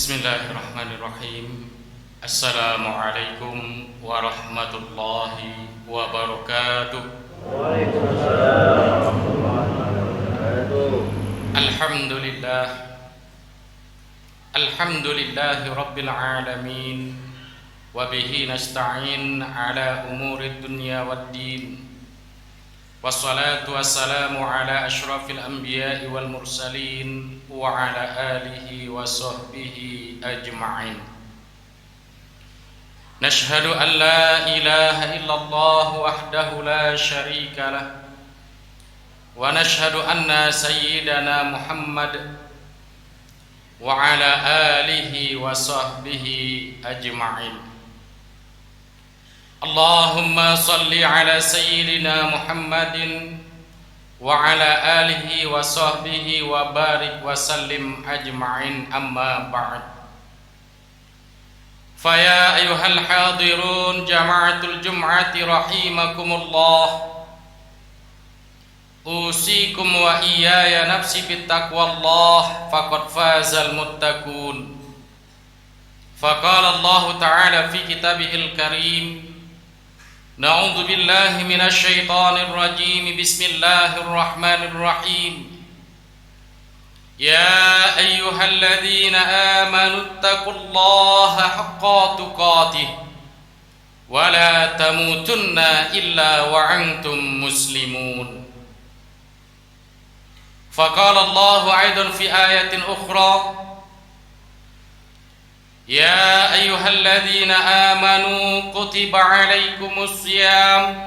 Bismillahirrahmanirrahim. Assalamualaikum warahmatullahi wabarakatuh. Waalaikumsalam warahmatullahi wabarakatuh. Alhamdulillah. Alhamdulillahi rabbil alamin. Wa bihi nasta'in ala umuri dunya waddin. Wassalatu wassalamu ala ashrafil anbiya'i wal mursalin wa ala alihi wa sahbihi ajma'in. Nashhadu an la ilaha illallah wahdahu la syarika lah wa nashhadu anna sayyidana Muhammad wa ala alihi wa sahbihi ajma'in. Allahumma salli ala sayyidina Muhammadin wa ala alihi wa sahbihi wa barik wa sallim ajma'in, amma ba'd. Faya ayuhal hadirun jama'atul jum'ati rahimakumullah, usikum wa iyaya nafsi bittaqwallah faqad fazal muttaqun. Faqala Allah ta'ala fi kitabihil karim, na'udzu billahi minasy syaithanir rajim. Bismillahirrahmanirrahim. Ya ayyuhalladzina amanu taqullaha haqqa tuqatih wa la tamutunna illa wa antum muslimun. Faqala Allah aidan fi ayatin ukhra, Ya ayyuhalladzina amanu kutiba alaikumus syiyam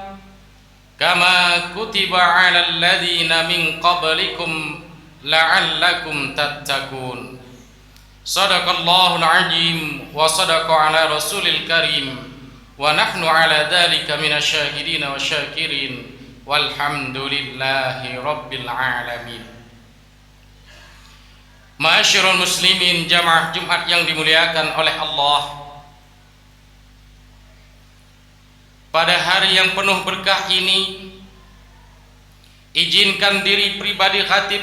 kama kutiba alal ladzina min qablikum la'allakum tattaqun. Shadaqallahul azim wa sadaqa ala rasulil karim wa nahnu ala dzalika minasyahidin wa syakirin walhamdulillahi rabbil alamin. Ma'asyiral muslimin, jamaah Jumat yang dimuliakan oleh Allah, pada hari yang penuh berkah ini, izinkan diri pribadi khatib,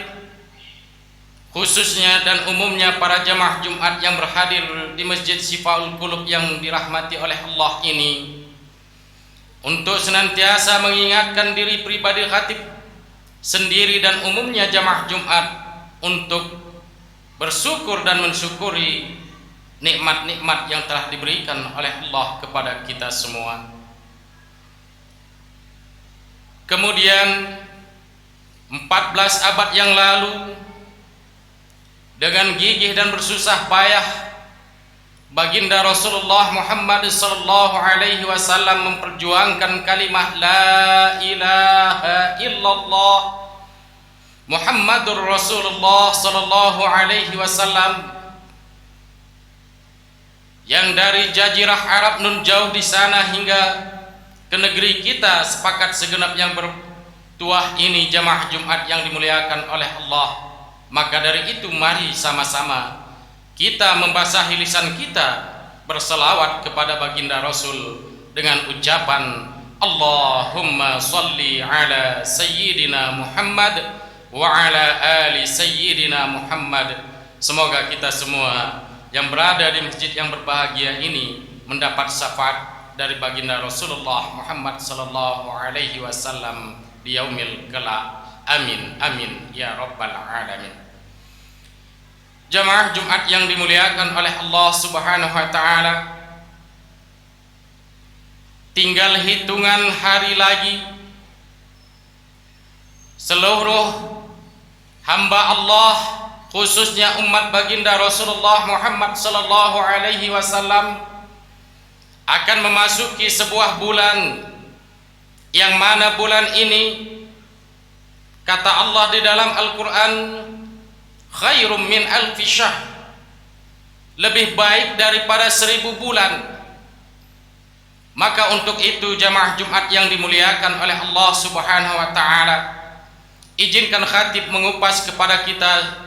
khususnya dan umumnya para jamaah Jumat yang berhadir di Masjid Syifaul Qulub yang dirahmati oleh Allah ini, untuk senantiasa mengingatkan diri pribadi khatib sendiri dan umumnya jamaah Jumat untuk bersyukur dan mensyukuri nikmat-nikmat yang telah diberikan oleh Allah kepada kita semua. Kemudian 14 abad yang lalu, dengan gigih dan bersusah payah, baginda Rasulullah Muhammad sallallahu alaihi wasallam memperjuangkan kalimat la ilaha illallah Muhammadur Rasulullah sallallahu alaihi wasallam, yang dari jazirah Arab nun jauh di sana hingga ke negeri kita sepakat segenap yang bertuah ini jamaah Jumat yang dimuliakan oleh Allah. Maka dari itu mari sama-sama kita membasahi lisan kita berselawat kepada baginda Rasul dengan ucapan Allahumma salli ala sayyidina Muhammad wa ala ali sayyidina Muhammad. Semoga kita semua yang berada di masjid yang berbahagia ini mendapat syafaat dari baginda Rasulullah Muhammad sallallahu alaihi wasallam di yaumil kelak. Amin amin ya rabbal alamin. Jamaah Jumat yang dimuliakan oleh Allah Subhanahu wa taala, tinggal hitungan hari lagi seluruh hamba Allah, khususnya umat baginda Rasulullah Muhammad sallallahu alaihi wasallam, akan memasuki sebuah bulan yang mana bulan ini kata Allah di dalam Al-Qur'an khairum min alfi syahr, lebih baik daripada 1000 bulan. Maka untuk itu jamaah Jumat yang dimuliakan oleh Allah Subhanahu wa taala, izinkan khatib mengupas kepada kita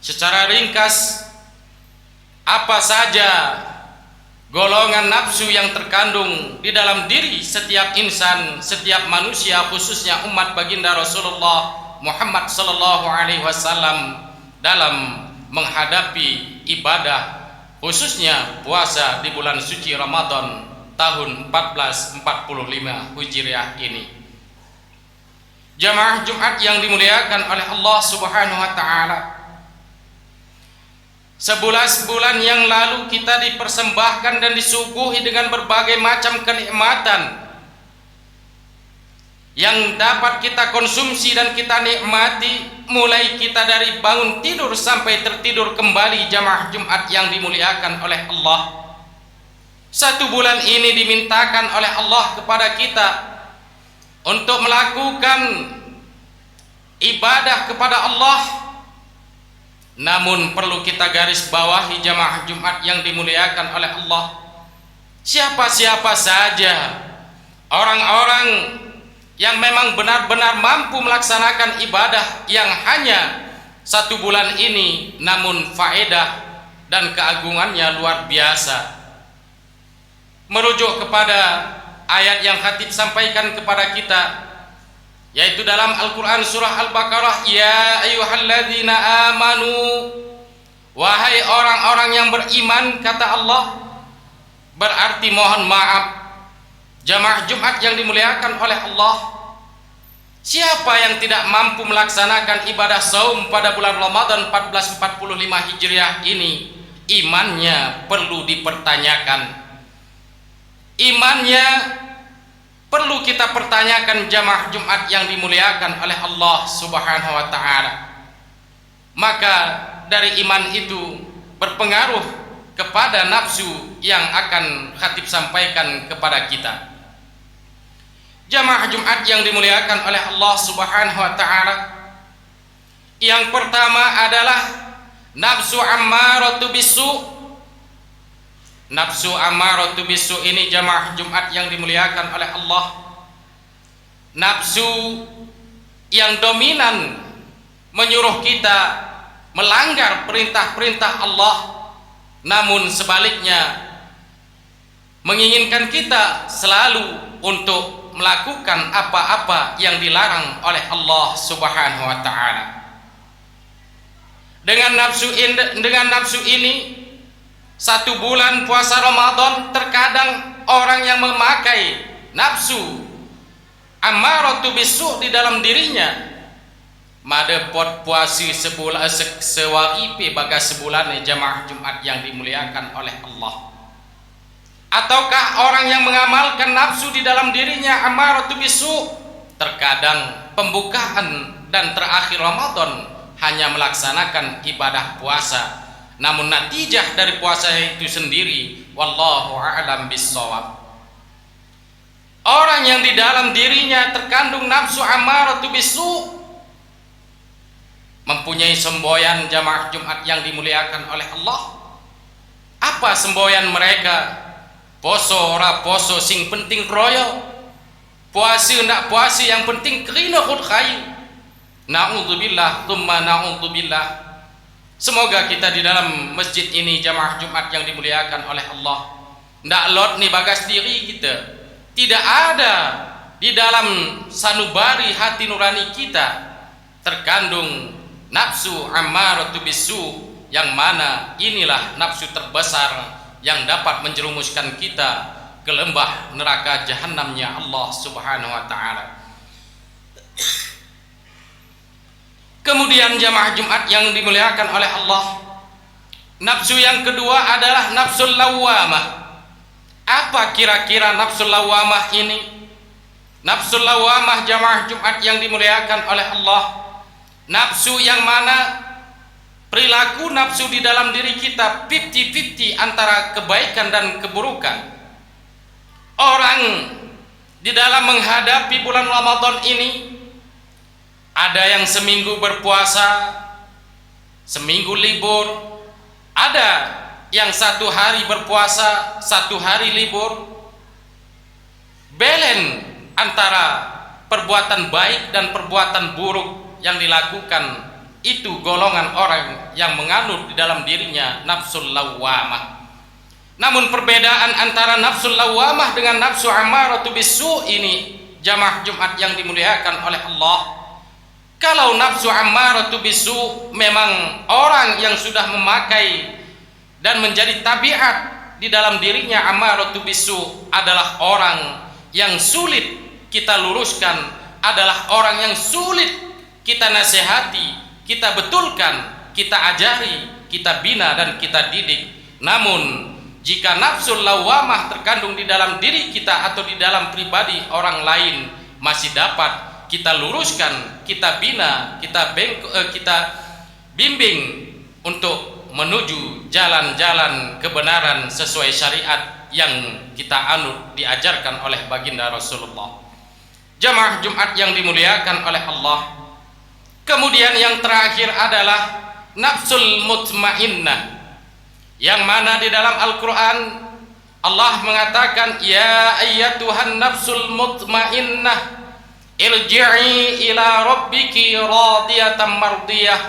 secara ringkas apa saja golongan nafsu yang terkandung di dalam diri setiap insan, setiap manusia, khususnya umat baginda Rasulullah Muhammad sallallahu alaihi wasallam dalam menghadapi ibadah khususnya puasa di bulan suci Ramadan tahun 1445 Hijriah ini. Jamaah Jumat yang dimuliakan oleh Allah Subhanahu wa taala, sebulan yang lalu kita dipersembahkan dan disuguhi dengan berbagai macam kenikmatan yang dapat kita konsumsi dan kita nikmati, mulai kita dari bangun tidur sampai tertidur kembali. Jamaah Jumat yang dimuliakan oleh Allah, satu bulan ini dimintakan oleh Allah kepada kita untuk melakukan ibadah kepada Allah. Namun perlu kita garis bawahi jamaah Jumat yang dimuliakan oleh Allah, siapa-siapa saja orang-orang yang memang benar-benar mampu melaksanakan ibadah yang hanya satu bulan ini, namun faedah dan keagungannya luar biasa. Merujuk kepada ayat yang khatib sampaikan kepada kita, yaitu dalam Al-Quran surah Al-Baqarah, ya ayyuhalladzina amanu, wahai orang-orang yang beriman, kata Allah, berarti mohon maaf jamaah Jumat yang dimuliakan oleh Allah, siapa yang tidak mampu melaksanakan ibadah saum pada bulan Ramadan 1445 Hijriah ini, imannya perlu dipertanyakan. Imannya perlu kita pertanyakan jamaah Jumat yang dimuliakan oleh Allah Subhanahu wa taala. Maka dari iman itu berpengaruh kepada nafsu yang akan khatib sampaikan kepada kita. Jamaah Jumat yang dimuliakan oleh Allah Subhanahu wa taala, yang pertama adalah nafsu ammaratu bisu. Nafsu ammaratu bisu ini jamaah Jumat yang dimuliakan oleh Allah, nafsu yang dominan menyuruh kita melanggar perintah-perintah Allah, namun sebaliknya menginginkan kita selalu untuk melakukan apa-apa yang dilarang oleh Allah Subhanahu wa taala. Dengan nafsu ini, satu bulan puasa Ramadan, terkadang orang yang memakai nafsu ammaratu bisu di dalam dirinya, madepot puasi sebulan sewaripe bagas sebulan jamaah Jumat yang dimuliakan oleh Allah. Ataukah orang yang mengamalkan nafsu di dalam dirinya ammaratu bisu, terkadang pembukaan dan terakhir Ramadan hanya melaksanakan ibadah puasa, namun natijah dari puasa itu sendiri wallahu a'lam bissawab. Orang yang di dalam dirinya terkandung nafsu ammaratu bisu mempunyai semboyan jamaah Jumat yang dimuliakan oleh Allah. Apa semboyan mereka? Poso ora poso sing penting kroyo, puasi ndak puasi yang penting kerina khud khayu. Na'udzubillah tsumma na'udzubillah. Semoga kita di dalam masjid ini jamaah Jumat yang dimuliakan oleh Allah, ndak lot nih bagas diri kita, tidak ada di dalam sanubari hati nurani kita terkandung nafsu ammaratu bisu, yang mana inilah nafsu terbesar yang dapat menjerumuskan kita ke lembah neraka jahanamnya Allah Subhanahu wa taala. Kemudian jamaah Jumat yang dimuliakan oleh Allah, nafsu yang kedua adalah nafsul lawamah. Apa kira-kira nafsul lawamah ini? Nafsul lawamah jamaah Jumat yang dimuliakan oleh Allah, nafsu yang mana perilaku nafsu di dalam diri kita 50-50 antara kebaikan dan keburukan. Orang di dalam menghadapi bulan Ramadan ini, ada yang seminggu berpuasa, seminggu libur, ada yang satu hari berpuasa, satu hari libur. Balance antara perbuatan baik dan perbuatan buruk yang dilakukan, itu golongan orang yang menganut di dalam dirinya nafsul lawamah. Namun perbedaan antara nafsul lawamah dengan nafsu ammaratu bisu ini jamaah Jumat yang dimuliakan oleh Allah, kalau nafsu ammaratu bisu memang orang yang sudah memakai dan menjadi tabiat di dalam dirinya amaratu bisu adalah orang yang sulit kita luruskan, adalah orang yang sulit kita nasihati, kita betulkan, kita ajari, kita bina dan kita didik. Namun jika nafsul lawamah terkandung di dalam diri kita atau di dalam pribadi orang lain, masih dapat kita luruskan, kita bina, kita bimbing untuk menuju jalan-jalan kebenaran sesuai syariat yang kita anut diajarkan oleh baginda Rasulullah. Jamaah Jumat yang dimuliakan oleh Allah. Kemudian yang terakhir adalah nafsul mutmainnah, yang mana di dalam Al-Quran Allah mengatakan, ya ayyatuhan nafsul mutmainnah irji'i ila rabbiki radiyatan mardiyah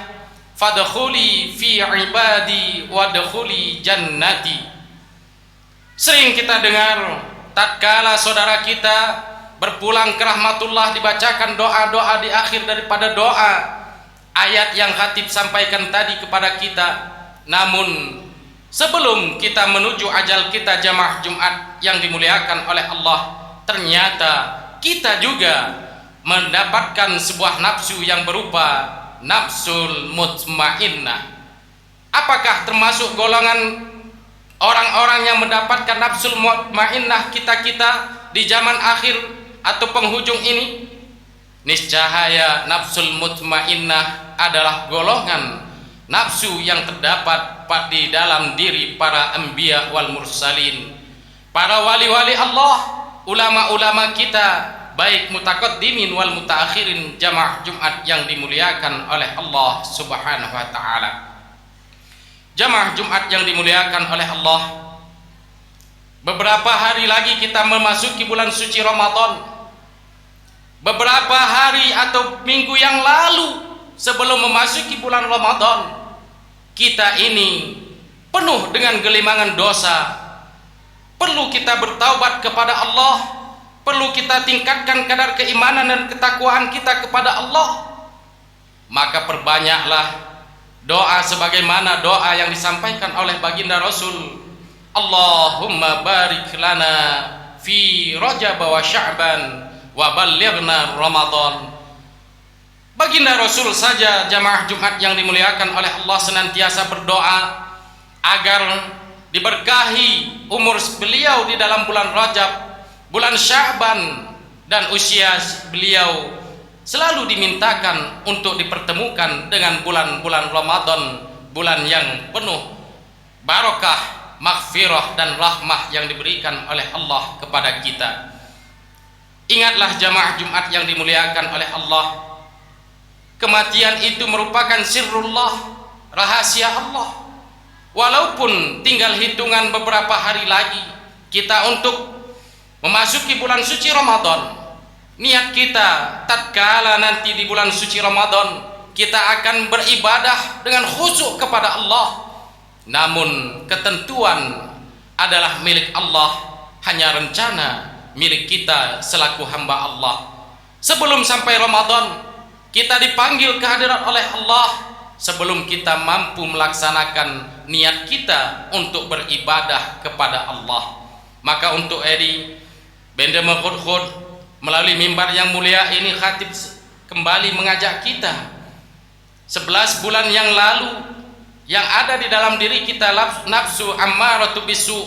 fadkhuli fi ibadi wadkhuli jannati. Sering kita dengar tatkala saudara kita berpulang ke rahmatullah dibacakan doa-doa di akhir daripada doa ayat yang khatib sampaikan tadi kepada kita. Namun sebelum kita menuju ajal kita jamaah Jumat yang dimuliakan oleh Allah, ternyata kita juga mendapatkan sebuah nafsu yang berupa nafsul mutmainnah. Apakah termasuk golongan orang-orang yang mendapatkan nafsul mutmainnah kita di zaman akhir atau penghujung ini? Niscaya nafsul mutmainnah adalah golongan nafsu yang terdapat di dalam diri para anbiya wal mursalin, para wali-wali Allah, ulama-ulama kita, baik mutaqaddimin wal mutaakhirin jamaah Jumat yang dimuliakan oleh Allah Subhanahu wa taala. Jamaah Jumat yang dimuliakan oleh Allah, beberapa hari lagi kita memasuki bulan suci Ramadan. Beberapa hari atau minggu yang lalu sebelum memasuki bulan Ramadan, kita ini penuh dengan gelimangan dosa. Perlu kita bertaubat kepada Allah, perlu kita tingkatkan kadar keimanan dan ketakwaan kita kepada Allah. Maka perbanyaklah doa sebagaimana doa yang disampaikan oleh baginda Rasul, Allahumma barik lana fi Rajab wa Sya'ban wa ballighna Ramadan. Baginda Rasul saja jamaah Jumat yang dimuliakan oleh Allah senantiasa berdoa agar diberkahi umur beliau di dalam bulan Rajab, bulan Sya'ban, dan usia beliau selalu dimintakan untuk dipertemukan dengan bulan-bulan Ramadan, bulan yang penuh barakah, maghfirah dan rahmah yang diberikan oleh Allah kepada kita. Ingatlah jamaah Jumat yang dimuliakan oleh Allah, kematian itu merupakan sirrullah, rahasia Allah. Walaupun tinggal hitungan beberapa hari lagi kita untuk memasuki bulan suci Ramadan, niat kita tatkala nanti di bulan suci Ramadan kita akan beribadah dengan khusyuk kepada Allah. Namun ketentuan adalah milik Allah, hanya rencana milik kita selaku hamba Allah. Sebelum sampai Ramadan kita dipanggil kehadiran oleh Allah, sebelum kita mampu melaksanakan niat kita untuk beribadah kepada Allah. Maka untuk Edi Bende Mekhudkhud melalui mimbar yang mulia ini, khatib kembali mengajak kita 11 bulan yang lalu yang ada di dalam diri kita nafsu ammaratu bisu.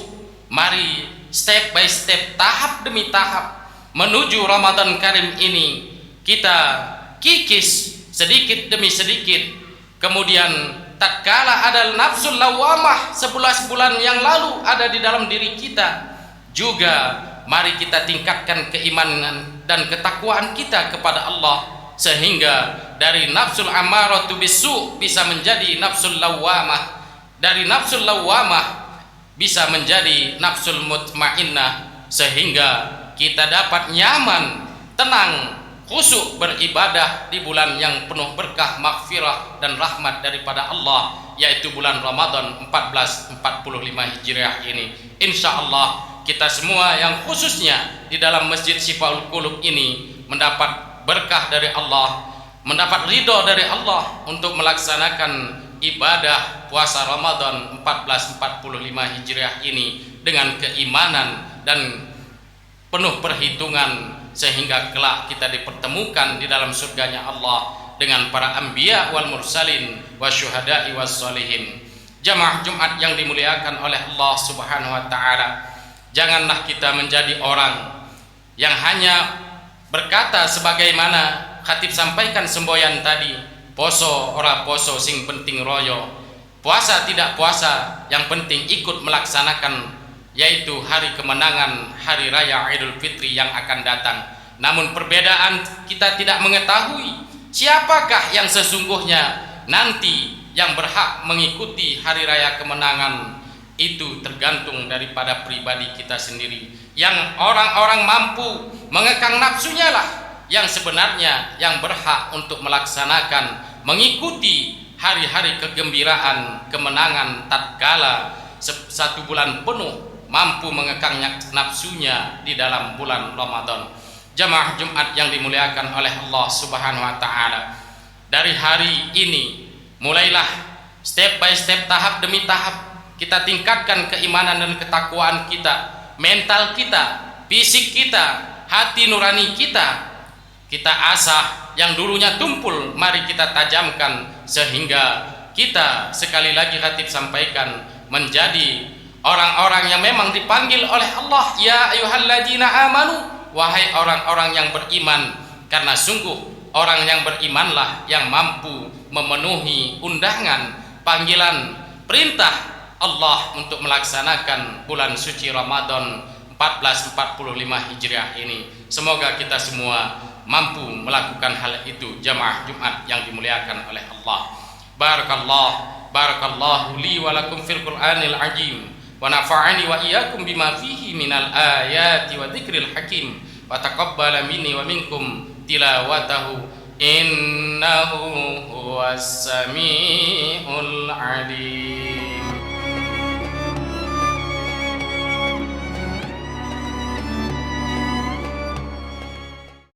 Mari step by step, tahap demi tahap menuju Ramadan Karim ini kita kikis sedikit demi sedikit. Kemudian tatkala ada nafsul lawamah 11 bulan yang lalu ada di dalam diri kita, juga mari kita tingkatkan keimanan dan ketakwaan kita kepada Allah, sehingga dari nafsul ammaratu bisu bisa menjadi nafsul lawamah, dari nafsul lawamah bisa menjadi nafsul mutmainnah, sehingga kita dapat nyaman, tenang, khusyuk beribadah di bulan yang penuh berkah, maghfirah dan rahmat daripada Allah, yaitu bulan Ramadan 1445 Hijriah ini. Insya Allah kita semua yang khususnya di dalam Masjid Syifaul Qulub ini mendapat berkah dari Allah, mendapat ridho dari Allah untuk melaksanakan ibadah puasa Ramadan 1445 Hijriah ini dengan keimanan dan penuh perhitungan, sehingga kelak kita dipertemukan di dalam surganya Allah dengan para anbiya wal mursalin wasyuhada'i was sholihin. Jamaah Jumat yang dimuliakan oleh Allah Subhanahu wa taala, janganlah kita menjadi orang yang hanya berkata sebagaimana khatib sampaikan semboyan tadi, poso ora poso sing penting royo, puasa tidak puasa yang penting ikut melaksanakan, yaitu hari kemenangan hari raya Idul Fitri yang akan datang. Namun perbedaan kita tidak mengetahui siapakah yang sesungguhnya nanti yang berhak mengikuti hari raya kemenangan. Itu tergantung daripada pribadi kita sendiri. Yang orang-orang mampu mengekang nafsunya lah yang sebenarnya yang berhak untuk melaksanakan, mengikuti hari-hari kegembiraan kemenangan tatkala 1 bulan penuh mampu mengekang nafsunya di dalam bulan Ramadan. Jamaah Jumat yang dimuliakan oleh Allah Subhanahu wa taala, dari hari ini mulailah step by step, tahap demi tahap kita tingkatkan keimanan dan ketakwaan kita, mental kita, fisik kita, hati nurani kita. Kita asah yang dulunya tumpul, mari kita tajamkan sehingga kita, sekali lagi khatib sampaikan, menjadi orang-orang yang memang dipanggil oleh Allah, ya ayyuhalladzina amanu, wahai orang-orang yang beriman. Karena sungguh orang yang berimanlah yang mampu memenuhi undangan, panggilan, perintah Allah untuk melaksanakan bulan suci Ramadan 1445 Hijriah ini. Semoga kita semua mampu melakukan hal itu, jamaah Jumat yang dimuliakan oleh Allah. Barakallahu li wa lakum fil Qur'anil azim, wa nafa'ani wa iyyakum bima fihi minal ayati wa dzikril hakim, wa taqabbala minni wa minkum tilawatahu innahu huwas samiul alim.